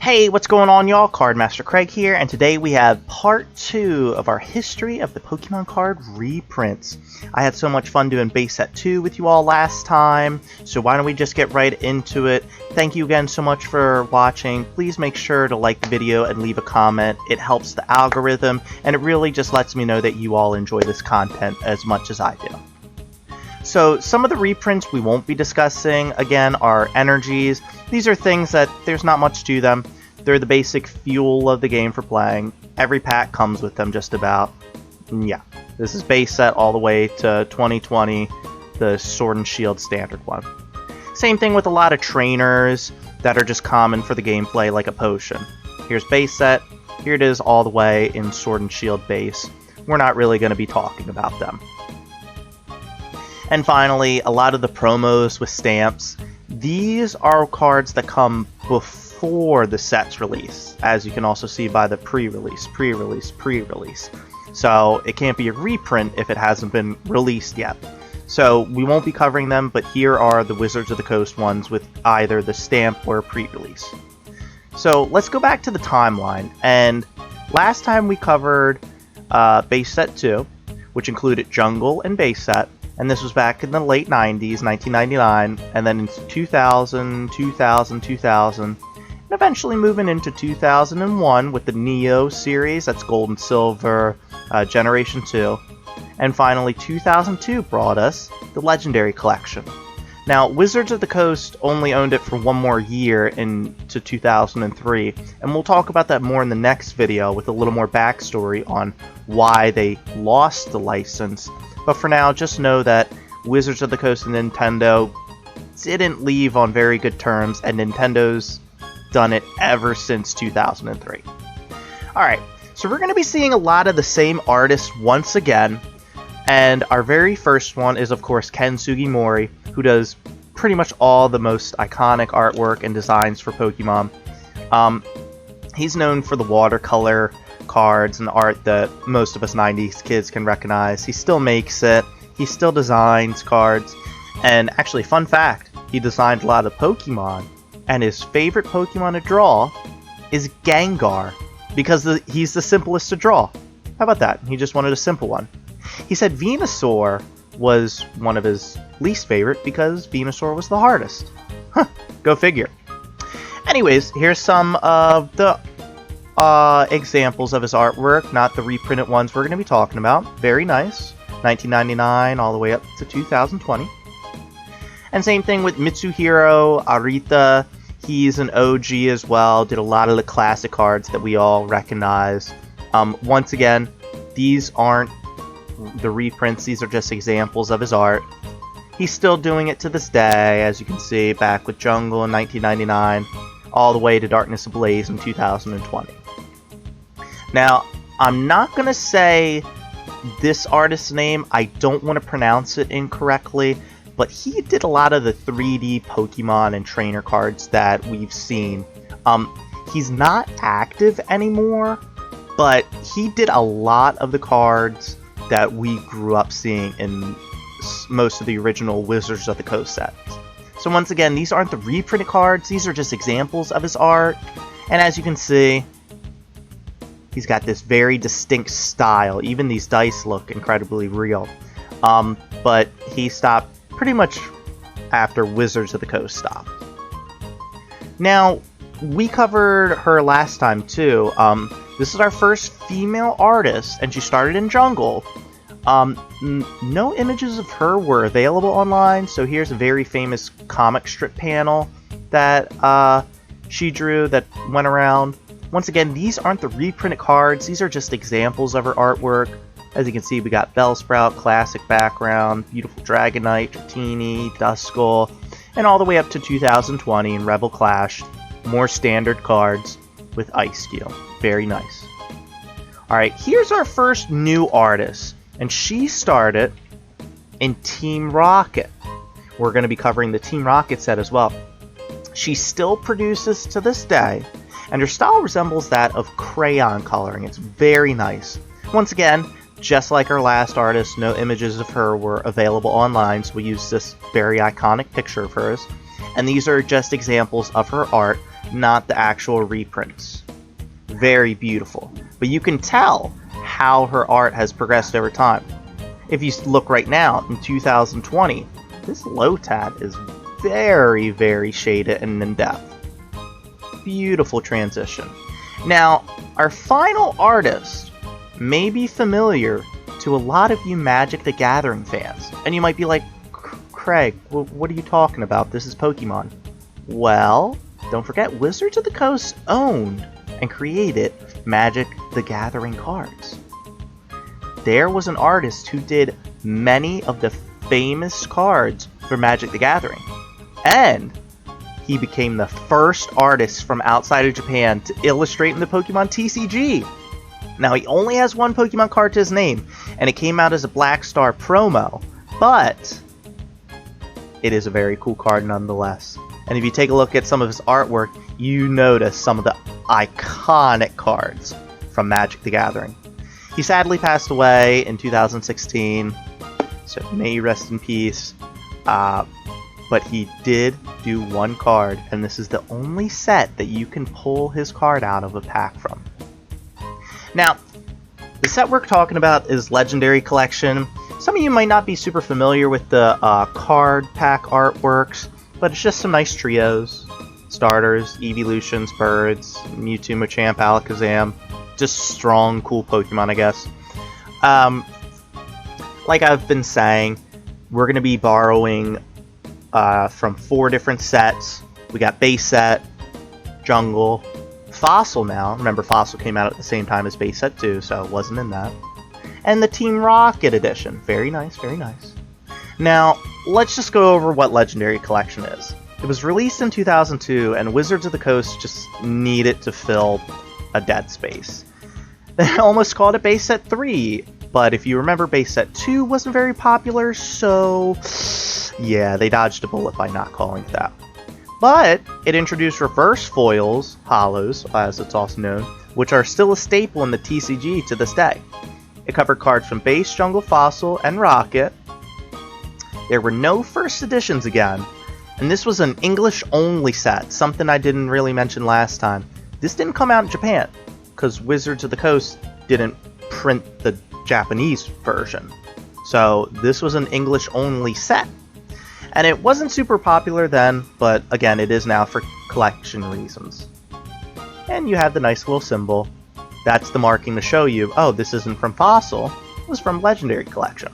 Hey, what's going on, y'all? Cardmaster Craig here, and today we have part 2 of our history of the Pokemon card reprints. I had so much fun doing base set 2 with you all last time, so why don't we just get right into it. Thank you again so much for watching. Please make sure to like the video and leave a comment. It helps the algorithm, and it really just lets me know that you all enjoy this content as much as I do. So some of the reprints we won't be discussing, again, are energies. These are things that there's not much to them. They're the basic fuel of the game for playing. Every pack comes with them just about. Yeah, this is base set all the way to 2020, the Sword and Shield standard one. Same thing with a lot of trainers that are just common for the gameplay, like a potion. Here's base set, here it is all the way in Sword and Shield base. We're not really going to be talking about them. And finally, a lot of the promos with stamps. These are cards that come before the set's release, as you can also see by the pre-release. So it can't be a reprint if it hasn't been released yet. So we won't be covering them, but here are the Wizards of the Coast ones with either the stamp or pre-release. So let's go back to the timeline. And last time we covered base set 2, which included Jungle and base set. And this was back in the late 90s, 1999, and then into 2000, and eventually moving into 2001 with the Neo series, that's Gold and Silver, Generation 2. And finally, 2002 brought us the Legendary Collection. Now, Wizards of the Coast only owned it for one more year into 2003, and we'll talk about that more in the next video with a little more backstory on why they lost the license. But for now, just know that Wizards of the Coast and Nintendo didn't leave on very good terms, and Nintendo's done it ever since 2003. Alright, so we're going to be seeing a lot of the same artists once again, and our very first one is, of course, Ken Sugimori, who does pretty much all the most iconic artwork and designs for Pokemon. He's known for the watercolor cards and art that most of us 90s kids can recognize. He still makes it. He still designs cards. And actually, fun fact, he designed a lot of Pokemon, and his favorite Pokemon to draw is Gengar, because he's the simplest to draw. How about that? He just wanted a simple one. He said Venusaur was one of his least favorite because Venusaur was the hardest. Huh, go figure. Anyways, here's some of the examples of his artwork, not the reprinted ones we're going to be talking about. Very nice. 1999 all the way up to 2020. And same thing with Mitsuhiro Arita. He's an OG as well. Did a lot of the classic cards that we all recognize. Once again, these aren't the reprints. These are just examples of his art. He's still doing it to this day, as you can see, back with Jungle in 1999, all the way to Darkness Ablaze in 2020. Now, I'm not going to say this artist's name. I don't want to pronounce it incorrectly, but he did a lot of the 3D Pokemon and trainer cards that we've seen. He's not active anymore, but he did a lot of the cards that we grew up seeing in most of the original Wizards of the Coast sets. So once again, these aren't the reprinted cards, these are just examples of his art. And as you can see, he's got this very distinct style. Even these dice look incredibly real. But he stopped pretty much after Wizards of the Coast stopped. Now, we covered her last time too. This is our first female artist, and she started in Jungle. No images of her were available online, so here's a very famous comic strip panel that she drew that went around. Once again, these aren't the reprinted cards, these are just examples of her artwork. As you can see, we got Bellsprout, classic background, beautiful Dragonite, Dratini, Duskull, and all the way up to 2020 in Rebel Clash. More standard cards with Ice-Steel. Very nice. Alright, here's our first new artist, and she started in Team Rocket. We're going to be covering the Team Rocket set as well. She still produces to this day, and her style resembles that of crayon coloring. It's very nice. Once again, just like our last artist, no images of her were available online, so we used this very iconic picture of hers. And these are just examples of her art. not the actual reprints. Very beautiful. But you can tell how her art has progressed over time. If you look right now, in 2020, this Lotad is very, very shaded and in-depth. Beautiful transition. Now, our final artist may be familiar to a lot of you Magic the Gathering fans. And you might be like, Craig, what are you talking about? This is Pokemon. Well, don't forget, Wizards of the Coast owned and created Magic the Gathering cards. There was an artist who did many of the famous cards for Magic the Gathering. And he became the first artist from outside of Japan to illustrate in the Pokemon TCG. Now, he only has one Pokemon card to his name, and it came out as a Black Star promo, but it is a very cool card nonetheless. And if you take a look at some of his artwork, you notice some of the iconic cards from Magic the Gathering. He sadly passed away in 2016, so may you rest in peace. But he did do one card, and this is the only set that you can pull his card out of a pack from. Now, the set we're talking about is Legendary Collection. Some of you might not be super familiar with the card pack artworks, but it's just some nice trios, starters, Evolutions, Birds, Mewtwo, Machamp, Alakazam. Just strong, cool Pokemon, I guess. Like I've been saying, we're going to be borrowing from 4 different sets. We got base set, jungle, Fossil now. Remember, Fossil came out at the same time as base set 2, so it wasn't in that. And the Team Rocket edition. Very nice, very nice. Now, let's just go over what Legendary Collection is. It was released in 2002, and Wizards of the Coast just needed to fill a dead space. They almost called it base set 3, but if you remember, base set 2 wasn't very popular, so yeah, they dodged a bullet by not calling it that. But it introduced reverse foils, holos, as it's also known, which are still a staple in the TCG to this day. It covered cards from base, jungle, fossil, and rocket. There were no first editions again, and this was an English-only set, something I didn't really mention last time. This didn't come out in Japan, because Wizards of the Coast didn't print the Japanese version. So this was an English-only set. And it wasn't super popular then, but again, it is now for collection reasons. And you have the nice little symbol. That's the marking to show you, oh, this isn't from Fossil, it was from Legendary Collection.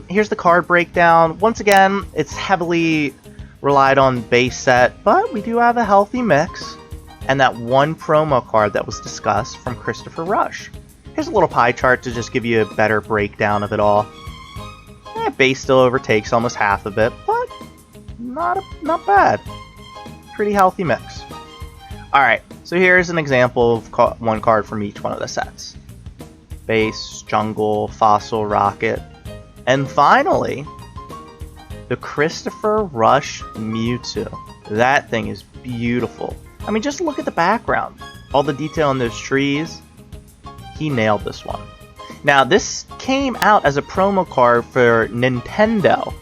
Here's the card breakdown. Once again, it's heavily relied on base set, but we do have a healthy mix. And that one promo card that was discussed from Christopher Rush. Here's a little pie chart to just give you a better breakdown of it all. Base still overtakes almost half of it, but not bad. Pretty healthy mix. Alright, so here's an example of one card from each one of the sets. Base, jungle, fossil, rocket, and finally, the Christopher Rush Mewtwo. That thing is beautiful. I mean, just look at the background. All the detail in those trees. He nailed this one. Now, this came out as a promo card for Nintendo.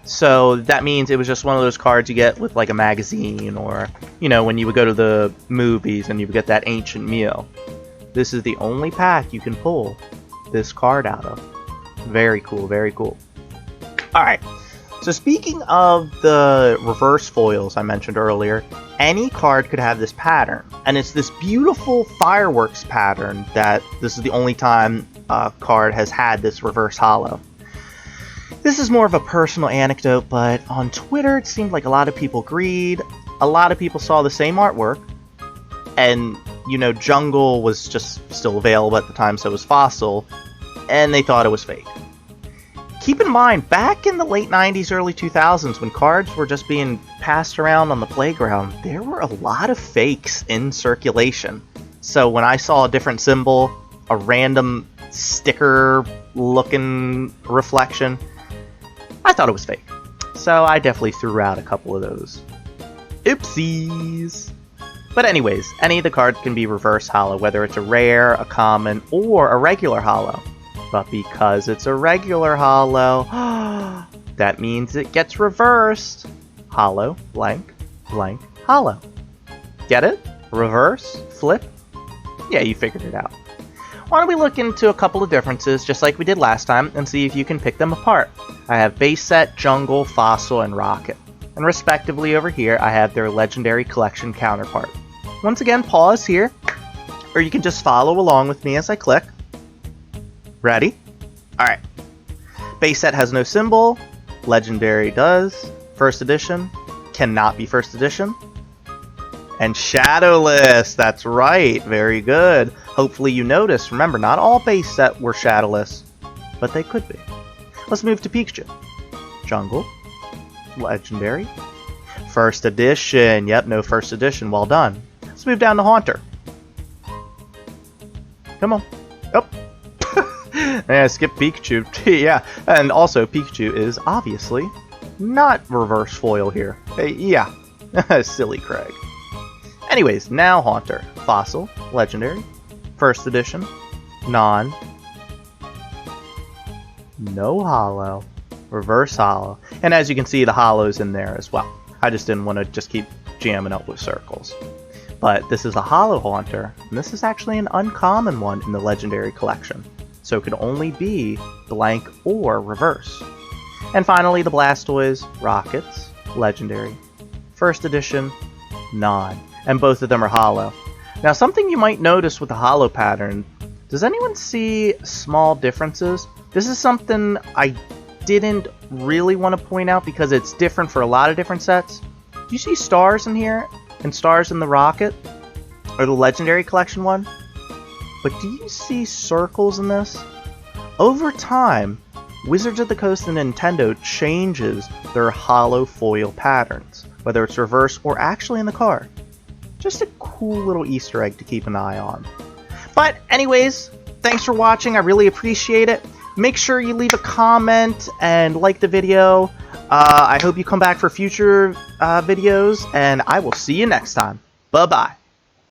So that means it was just one of those cards you get with like a magazine, or, you know, when you would go to the movies and you would get that Ancient Mew. This is the only pack you can pull this card out of. Very cool, very cool. Alright, so speaking of the reverse foils I mentioned earlier, any card could have this pattern. And it's this beautiful fireworks pattern that this is the only time a card has had this reverse holo. This is more of a personal anecdote, but on Twitter it seemed like a lot of people agreed. A lot of people saw the same artwork. And, you know, Jungle was just still available at the time, so was Fossil. And they thought it was fake. Keep in mind, back in the late 90s, early 2000s, when cards were just being passed around on the playground, there were a lot of fakes in circulation. So when I saw a different symbol, a random sticker-looking reflection, I thought it was fake. So I definitely threw out a couple of those. Oopsies! But anyways, any of the cards can be reverse holo, whether it's a rare, a common, or a regular holo. But because it's a regular holo, that means it gets reversed. Holo, blank, blank, holo. Get it? Reverse? Flip? Yeah, you figured it out. Why don't we look into a couple of differences, just like we did last time, and see if you can pick them apart. I have Base Set, Jungle, Fossil, and Rocket. And respectively over here, I have their Legendary Collection counterpart. Once again, pause here, or you can just follow along with me as I click. Ready? Alright. Base Set has no symbol. Legendary does. First edition cannot be first edition. And shadowless, that's right, very good. Hopefully you noticed, remember, not all base set were shadowless, but they could be. Let's move to Pikachu. Jungle, Legendary, first edition, yep, no first edition, well done. Let's move down to Haunter. Come on, oh. Yeah, skip Pikachu, yeah, and also Pikachu is obviously not reverse foil here. Yeah, silly Craig. Anyways, now Haunter. Fossil, Legendary, First Edition, Non, no Holo, Reverse Holo, and as you can see the Holo's in there as well. I just didn't want to just keep jamming up with circles. But this is a Holo Haunter, and this is actually an uncommon one in the Legendary Collection, so it could only be blank or reverse. And finally the Blastoise, Rockets, Legendary, First Edition, Non. And both of them are holo. Now something you might notice with the holo pattern, does anyone see small differences? This is something I didn't really want to point out because it's different for a lot of different sets. Do you see stars in here? And stars in the Rocket? Or the Legendary Collection one? But do you see circles in this? Over time, Wizards of the Coast and Nintendo changes their holo foil patterns, whether it's reverse or actually in the card. Just a cool little Easter egg to keep an eye on. But anyways, thanks for watching. I really appreciate it. Make sure you leave a comment and like the video. I hope you come back for future videos, and I will see you next time. Bye-bye.